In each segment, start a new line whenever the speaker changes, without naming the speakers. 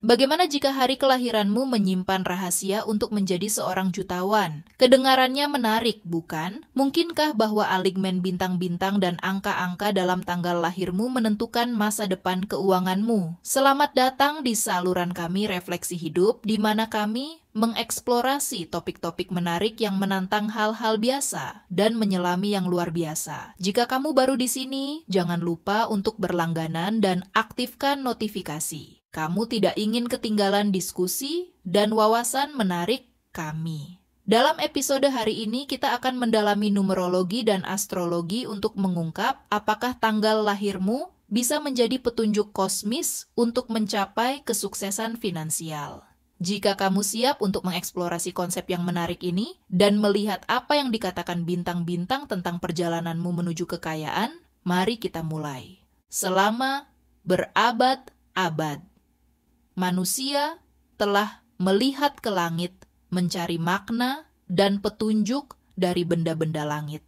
Bagaimana jika hari kelahiranmu menyimpan rahasia untuk menjadi seorang jutawan? Kedengarannya menarik, bukan? Mungkinkah bahwa aligmen bintang-bintang dan angka-angka dalam tanggal lahirmu menentukan masa depan keuanganmu? Selamat datang di saluran kami Refleksi Hidup, di mana kami mengeksplorasi topik-topik menarik yang menantang hal-hal biasa dan menyelami yang luar biasa. Jika kamu baru di sini, jangan lupa untuk berlangganan dan aktifkan notifikasi. Kamu tidak ingin ketinggalan diskusi dan wawasan menarik kami. Dalam episode hari ini kita akan mendalami numerologi dan astrologi untuk mengungkap apakah tanggal lahirmu bisa menjadi petunjuk kosmis untuk mencapai kesuksesan finansial. Jika kamu siap untuk mengeksplorasi konsep yang menarik ini dan melihat apa yang dikatakan bintang-bintang tentang perjalananmu menuju kekayaan, mari kita mulai. Selama berabad-abad, manusia telah melihat ke langit, mencari makna dan petunjuk dari benda-benda langit.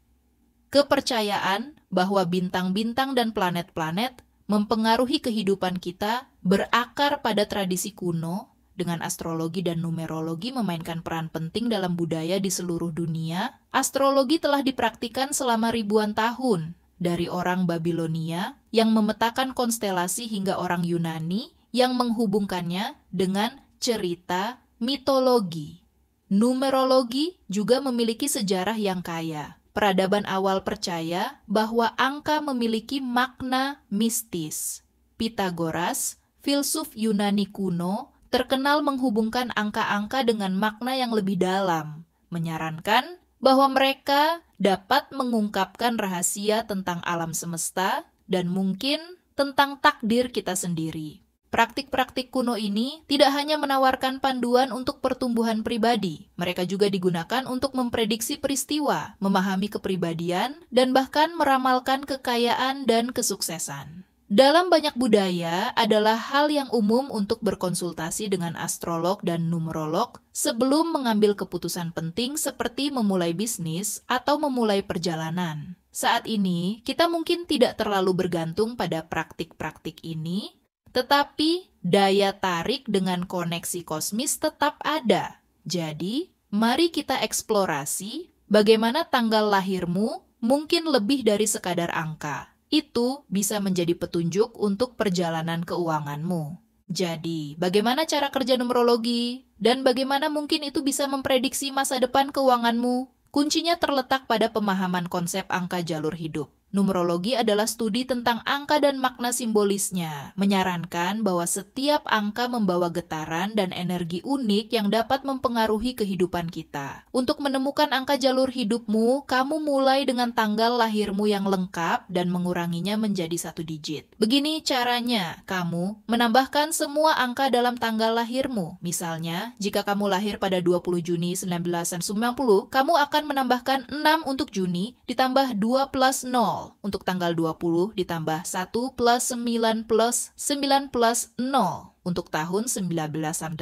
Kepercayaan bahwa bintang-bintang dan planet-planet mempengaruhi kehidupan kita berakar pada tradisi kuno, dengan astrologi dan numerologi memainkan peran penting dalam budaya di seluruh dunia. Astrologi telah dipraktikkan selama ribuan tahun, dari orang Babilonia yang memetakan konstelasi hingga orang Yunani yang menghubungkannya dengan cerita mitologi. Numerologi juga memiliki sejarah yang kaya. Peradaban awal percaya bahwa angka memiliki makna mistis. Pythagoras, filsuf Yunani kuno, terkenal menghubungkan angka-angka dengan makna yang lebih dalam, menyarankan bahwa mereka dapat mengungkapkan rahasia tentang alam semesta dan mungkin tentang takdir kita sendiri. Praktik-praktik kuno ini tidak hanya menawarkan panduan untuk pertumbuhan pribadi, mereka juga digunakan untuk memprediksi peristiwa, memahami kepribadian, dan bahkan meramalkan kekayaan dan kesuksesan. Dalam banyak budaya adalah hal yang umum untuk berkonsultasi dengan astrolog dan numerolog sebelum mengambil keputusan penting seperti memulai bisnis atau memulai perjalanan. Saat ini, kita mungkin tidak terlalu bergantung pada praktik-praktik ini, tetapi daya tarik dengan koneksi kosmis tetap ada. Jadi, mari kita eksplorasi bagaimana tanggal lahirmu mungkin lebih dari sekadar angka. Itu bisa menjadi petunjuk untuk perjalanan keuanganmu. Jadi, bagaimana cara kerja numerologi? Dan bagaimana mungkin itu bisa memprediksi masa depan keuanganmu? Kuncinya terletak pada pemahaman konsep angka jalur hidup. Numerologi adalah studi tentang angka dan makna simbolisnya, menyarankan bahwa setiap angka membawa getaran dan energi unik yang dapat mempengaruhi kehidupan kita. Untuk menemukan angka jalur hidupmu, kamu mulai dengan tanggal lahirmu yang lengkap dan menguranginya menjadi 1 digit. Begini caranya, kamu menambahkan semua angka dalam tanggal lahirmu. Misalnya, jika kamu lahir pada 20 Juni 1990, kamu akan menambahkan 6 untuk Juni ditambah 2 plus 0. Untuk tanggal 20 ditambah 1 plus 9 plus 9 plus 0 untuk tahun 1990.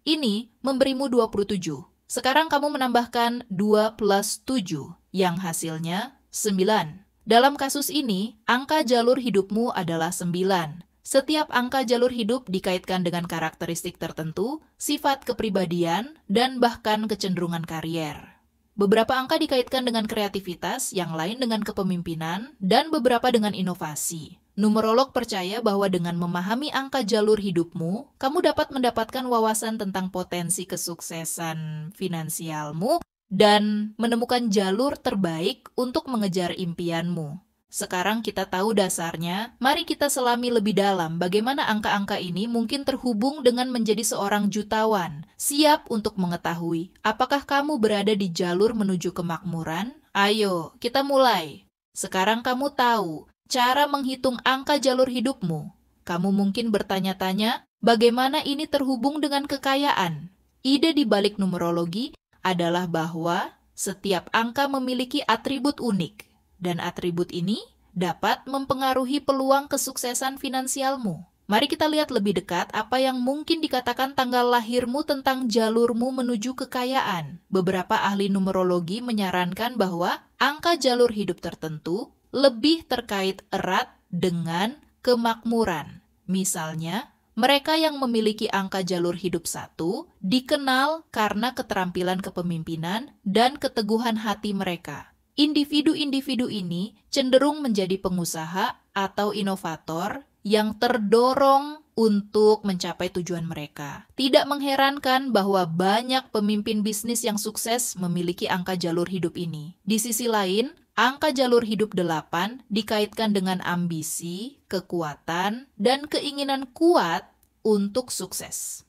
Ini memberimu 27. Sekarang kamu menambahkan 2 plus 7 yang hasilnya 9. Dalam kasus ini, angka jalur hidupmu adalah 9. Setiap angka jalur hidup dikaitkan dengan karakteristik tertentu, sifat kepribadian, dan bahkan kecenderungan karier. Beberapa angka dikaitkan dengan kreativitas, yang lain dengan kepemimpinan, dan beberapa dengan inovasi. Numerolog percaya bahwa dengan memahami angka jalur hidupmu, kamu dapat mendapatkan wawasan tentang potensi kesuksesan finansialmu dan menemukan jalur terbaik untuk mengejar impianmu. Sekarang kita tahu dasarnya, mari kita selami lebih dalam bagaimana angka-angka ini mungkin terhubung dengan menjadi seorang jutawan. Siap untuk mengetahui, apakah kamu berada di jalur menuju kemakmuran? Ayo, kita mulai. Sekarang kamu tahu cara menghitung angka jalur hidupmu. Kamu mungkin bertanya-tanya, bagaimana ini terhubung dengan kekayaan? Ide di balik numerologi adalah bahwa setiap angka memiliki atribut unik. Dan atribut ini dapat mempengaruhi peluang kesuksesan finansialmu. Mari kita lihat lebih dekat apa yang mungkin dikatakan tanggal lahirmu tentang jalurmu menuju kekayaan. Beberapa ahli numerologi menyarankan bahwa angka jalur hidup tertentu lebih terkait erat dengan kemakmuran. Misalnya, Mereka yang memiliki angka jalur hidup 1 dikenal karena keterampilan kepemimpinan dan keteguhan hati mereka. Individu-individu ini cenderung menjadi pengusaha atau inovator yang terdorong untuk mencapai tujuan mereka. Tidak mengherankan bahwa banyak pemimpin bisnis yang sukses memiliki angka jalur hidup ini. Di sisi lain, angka jalur hidup 8 dikaitkan dengan ambisi, kekuatan, dan keinginan kuat untuk sukses.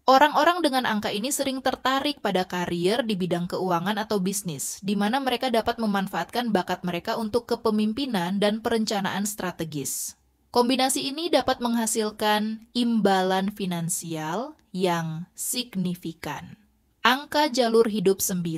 Orang-orang dengan angka ini sering tertarik pada karier di bidang keuangan atau bisnis, di mana mereka dapat memanfaatkan bakat mereka untuk kepemimpinan dan perencanaan strategis. Kombinasi ini dapat menghasilkan imbalan finansial yang signifikan. Angka jalur hidup 9,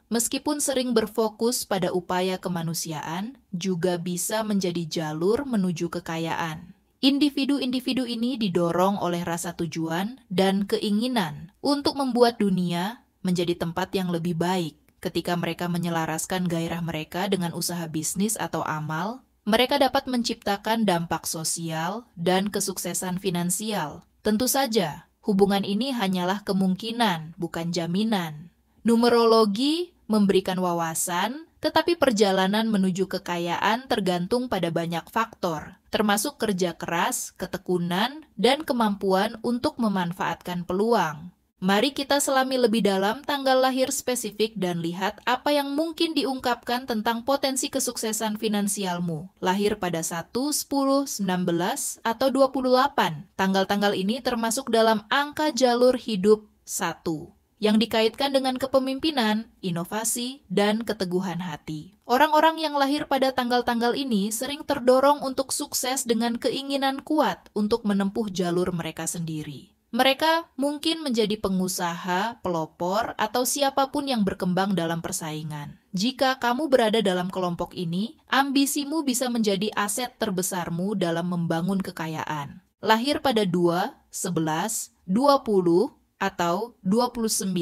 meskipun sering berfokus pada upaya kemanusiaan, juga bisa menjadi jalur menuju kekayaan. Individu-individu ini didorong oleh rasa tujuan dan keinginan untuk membuat dunia menjadi tempat yang lebih baik. Ketika mereka menyelaraskan gairah mereka dengan usaha bisnis atau amal, mereka dapat menciptakan dampak sosial dan kesuksesan finansial. Tentu saja, hubungan ini hanyalah kemungkinan, bukan jaminan. Numerologi memberikan wawasan, tetapi perjalanan menuju kekayaan tergantung pada banyak faktor, termasuk kerja keras, ketekunan, dan kemampuan untuk memanfaatkan peluang. Mari kita selami lebih dalam tanggal lahir spesifik dan lihat apa yang mungkin diungkapkan tentang potensi kesuksesan finansialmu. Lahir pada 1, 10, 19, atau 28. Tanggal-tanggal ini termasuk dalam angka jalur hidup 1. Yang dikaitkan dengan kepemimpinan, inovasi, dan keteguhan hati. Orang-orang yang lahir pada tanggal-tanggal ini sering terdorong untuk sukses dengan keinginan kuat untuk menempuh jalur mereka sendiri. Mereka mungkin menjadi pengusaha, pelopor, atau siapapun yang berkembang dalam persaingan. Jika kamu berada dalam kelompok ini, ambisimu bisa menjadi aset terbesarmu dalam membangun kekayaan. Lahir pada 2, 11, 20, atau 29.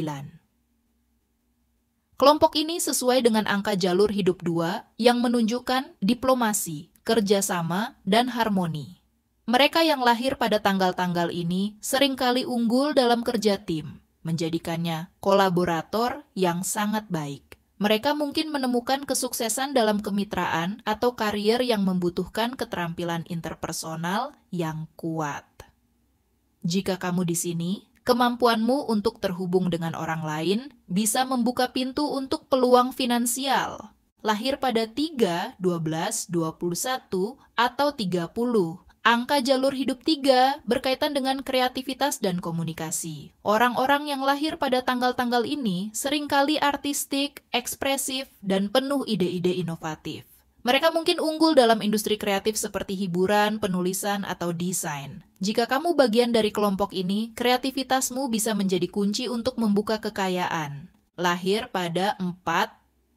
Kelompok ini sesuai dengan angka jalur hidup 2 yang menunjukkan diplomasi, kerjasama, dan harmoni. Mereka yang lahir pada tanggal-tanggal ini seringkali unggul dalam kerja tim, menjadikannya kolaborator yang sangat baik. Mereka mungkin menemukan kesuksesan dalam kemitraan atau karier yang membutuhkan keterampilan interpersonal yang kuat. Jika kamu di sini, kemampuanmu untuk terhubung dengan orang lain bisa membuka pintu untuk peluang finansial. Lahir pada 3, 12, 21, atau 30. Angka jalur hidup 3 berkaitan dengan kreativitas dan komunikasi. Orang-orang yang lahir pada tanggal-tanggal ini seringkali artistik, ekspresif, dan penuh ide-ide inovatif. Mereka mungkin unggul dalam industri kreatif seperti hiburan, penulisan, atau desain. Jika kamu bagian dari kelompok ini, kreativitasmu bisa menjadi kunci untuk membuka kekayaan. Lahir pada 4,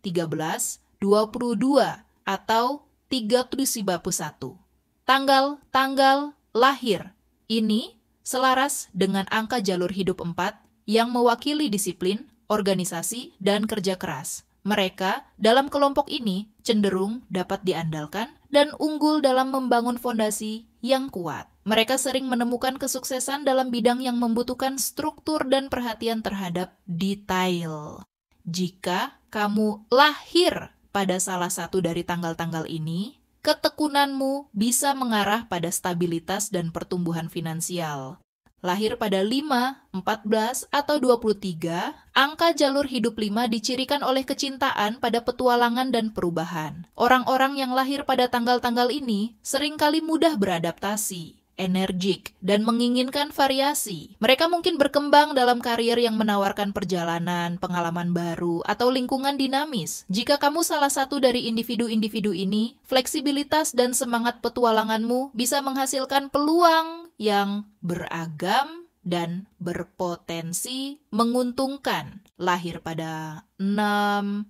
13, 22, atau 371. Tanggal lahir ini selaras dengan angka jalur hidup 4 yang mewakili disiplin, organisasi, dan kerja keras. Mereka dalam kelompok ini cenderung dapat diandalkan dan unggul dalam membangun fondasi yang kuat. Mereka sering menemukan kesuksesan dalam bidang yang membutuhkan struktur dan perhatian terhadap detail. Jika kamu lahir pada salah satu dari tanggal-tanggal ini, ketekunanmu bisa mengarah pada stabilitas dan pertumbuhan finansial. Lahir pada 5, 14, atau 23, angka jalur hidup 5 dicirikan oleh kecintaan pada petualangan dan perubahan. Orang-orang yang lahir pada tanggal-tanggal ini seringkali mudah beradaptasi, energik, dan menginginkan variasi. Mereka mungkin berkembang dalam karier yang menawarkan perjalanan, pengalaman baru, atau lingkungan dinamis. Jika kamu salah satu dari individu-individu ini, fleksibilitas dan semangat petualanganmu bisa menghasilkan peluang yang beragam dan berpotensi menguntungkan. Lahir pada 6,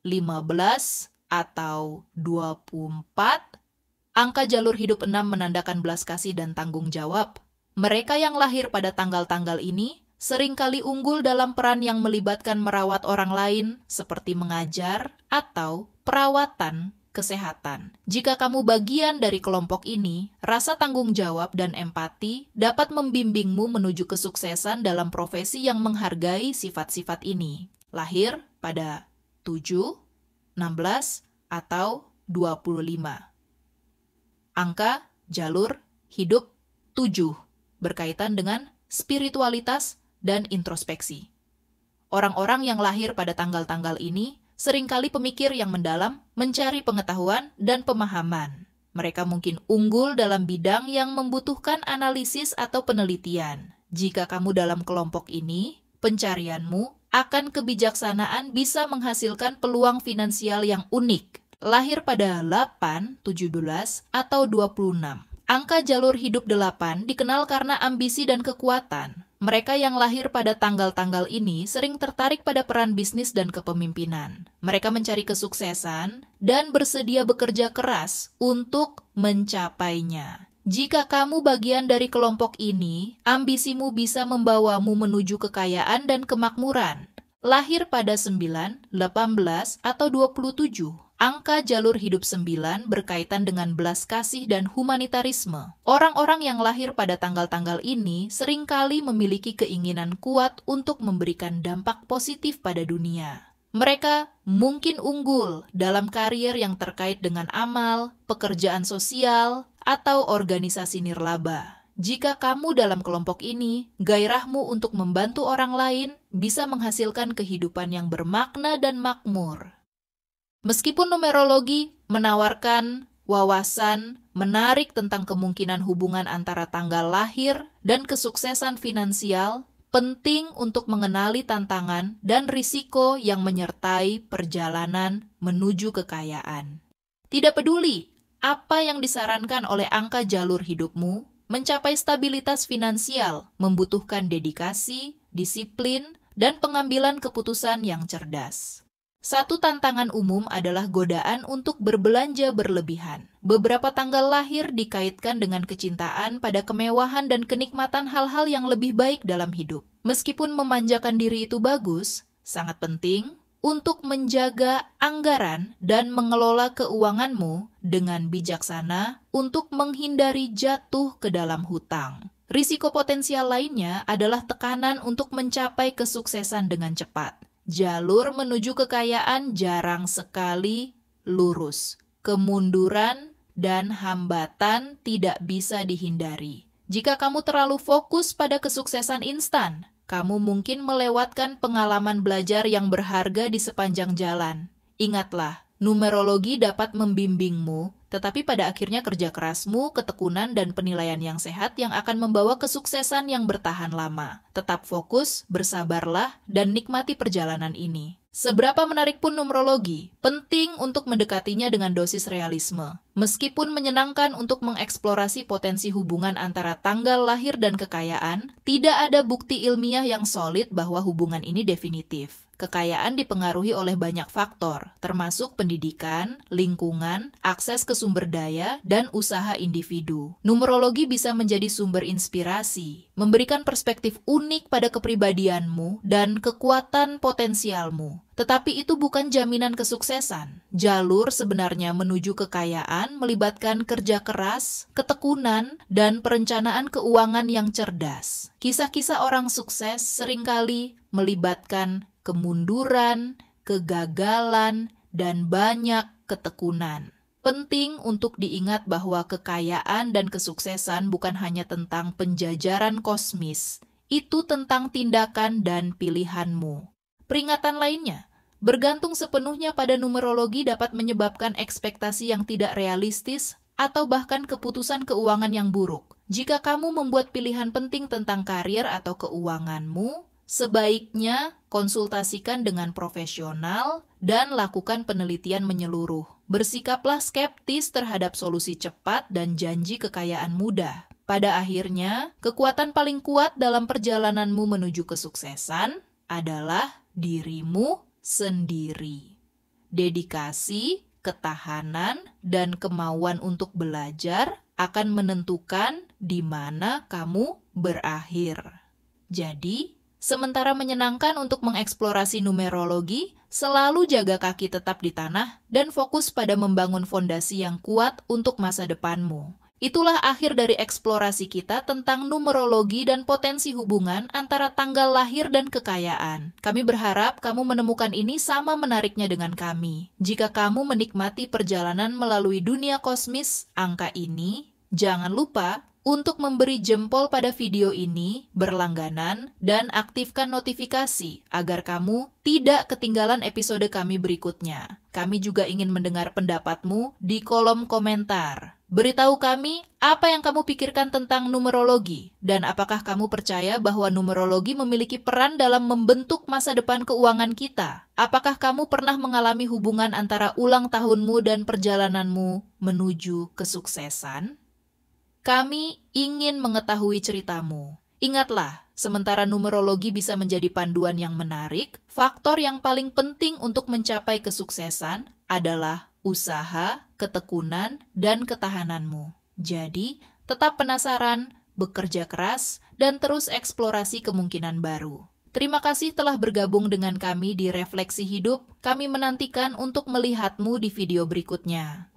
15, atau 24, angka jalur hidup 6 menandakan belas kasih dan tanggung jawab. Mereka yang lahir pada tanggal-tanggal ini seringkali unggul dalam peran yang melibatkan merawat orang lain seperti mengajar atau perawatan kesehatan. Jika kamu bagian dari kelompok ini, rasa tanggung jawab dan empati dapat membimbingmu menuju kesuksesan dalam profesi yang menghargai sifat-sifat ini. Lahir pada 7, 16, atau 25. Angka jalur hidup 7 berkaitan dengan spiritualitas dan introspeksi. Orang-orang yang lahir pada tanggal-tanggal ini seringkali pemikir yang mendalam, mencari pengetahuan dan pemahaman. Mereka mungkin unggul dalam bidang yang membutuhkan analisis atau penelitian. Jika kamu dalam kelompok ini, pencarianmu akan kebijaksanaan bisa menghasilkan peluang finansial yang unik. Lahir pada 8, 17, atau 26. Angka jalur hidup 8 dikenal karena ambisi dan kekuatan. Mereka yang lahir pada tanggal-tanggal ini sering tertarik pada peran bisnis dan kepemimpinan. Mereka mencari kesuksesan dan bersedia bekerja keras untuk mencapainya. Jika kamu bagian dari kelompok ini, ambisimu bisa membawamu menuju kekayaan dan kemakmuran. Lahir pada 9, 18, atau 27. Angka jalur hidup 9 berkaitan dengan belas kasih dan humanitarisme. Orang-orang yang lahir pada tanggal-tanggal ini seringkali memiliki keinginan kuat untuk memberikan dampak positif pada dunia. Mereka mungkin unggul dalam karier yang terkait dengan amal, pekerjaan sosial, atau organisasi nirlaba. Jika kamu dalam kelompok ini, gairahmu untuk membantu orang lain bisa menghasilkan kehidupan yang bermakna dan makmur. Meskipun numerologi menawarkan wawasan menarik tentang kemungkinan hubungan antara tanggal lahir dan kesuksesan finansial, penting untuk mengenali tantangan dan risiko yang menyertai perjalanan menuju kekayaan. Tidak peduli apa yang disarankan oleh angka jalur hidupmu, mencapai stabilitas finansial membutuhkan dedikasi, disiplin, dan pengambilan keputusan yang cerdas. Satu tantangan umum adalah godaan untuk berbelanja berlebihan. Beberapa tanggal lahir dikaitkan dengan kecintaan pada kemewahan dan kenikmatan hal-hal yang lebih baik dalam hidup. Meskipun memanjakan diri itu bagus, sangat penting untuk menjaga anggaran dan mengelola keuanganmu dengan bijaksana untuk menghindari jatuh ke dalam hutang. Risiko potensial lainnya adalah tekanan untuk mencapai kesuksesan dengan cepat. Jalur menuju kekayaan jarang sekali lurus. Kemunduran dan hambatan tidak bisa dihindari. Jika kamu terlalu fokus pada kesuksesan instan, kamu mungkin melewatkan pengalaman belajar yang berharga di sepanjang jalan. Ingatlah, numerologi dapat membimbingmu, tetapi pada akhirnya kerja kerasmu, ketekunan, dan penilaian yang sehat yang akan membawa kesuksesan yang bertahan lama. Tetap fokus, bersabarlah, dan nikmati perjalanan ini. Seberapa menarik pun numerologi, penting untuk mendekatinya dengan dosis realisme. Meskipun menyenangkan untuk mengeksplorasi potensi hubungan antara tanggal lahir dan kekayaan, tidak ada bukti ilmiah yang solid bahwa hubungan ini definitif. Kekayaan dipengaruhi oleh banyak faktor, termasuk pendidikan, lingkungan, akses ke sumber daya, dan usaha individu. Numerologi bisa menjadi sumber inspirasi, memberikan perspektif unik pada kepribadianmu dan kekuatan potensialmu. Tetapi itu bukan jaminan kesuksesan. Jalur sebenarnya menuju kekayaan melibatkan kerja keras, ketekunan, dan perencanaan keuangan yang cerdas. Kisah-kisah orang sukses seringkali melibatkan kemunduran, kegagalan, dan banyak ketekunan. Penting untuk diingat bahwa kekayaan dan kesuksesan bukan hanya tentang penjajaran kosmis, itu tentang tindakan dan pilihanmu. Peringatan lainnya, bergantung sepenuhnya pada numerologi dapat menyebabkan ekspektasi yang tidak realistis atau bahkan keputusan keuangan yang buruk. Jika kamu membuat pilihan penting tentang karir atau keuanganmu, sebaiknya konsultasikan dengan profesional dan lakukan penelitian menyeluruh. Bersikaplah skeptis terhadap solusi cepat dan janji kekayaan mudah. Pada akhirnya, kekuatan paling kuat dalam perjalananmu menuju kesuksesan adalah dirimu sendiri. Dedikasi, ketahanan, dan kemauan untuk belajar akan menentukan di mana kamu berakhir. Jadi, Sementara menyenangkan untuk mengeksplorasi numerologi, selalu jaga kaki tetap di tanah dan fokus pada membangun fondasi yang kuat untuk masa depanmu. Itulah akhir dari eksplorasi kita tentang numerologi dan potensi hubungan antara tanggal lahir dan kekayaan. Kami berharap kamu menemukan ini sama menariknya dengan kami. Jika kamu menikmati perjalanan melalui dunia kosmis angka ini, jangan lupa untuk memberi jempol pada video ini, berlangganan, dan aktifkan notifikasi agar kamu tidak ketinggalan episode kami berikutnya. Kami juga ingin mendengar pendapatmu di kolom komentar. Beritahu kami apa yang kamu pikirkan tentang numerologi, dan apakah kamu percaya bahwa numerologi memiliki peran dalam membentuk masa depan keuangan kita? Apakah kamu pernah mengalami hubungan antara ulang tahunmu dan perjalananmu menuju kesuksesan? Kami ingin mengetahui ceritamu. Ingatlah, sementara numerologi bisa menjadi panduan yang menarik, faktor yang paling penting untuk mencapai kesuksesan adalah usaha, ketekunan, dan ketahananmu. Jadi, tetap penasaran, bekerja keras, dan terus eksplorasi kemungkinan baru. Terima kasih telah bergabung dengan kami di Refleksi Hidup. Kami menantikan untuk melihatmu di video berikutnya.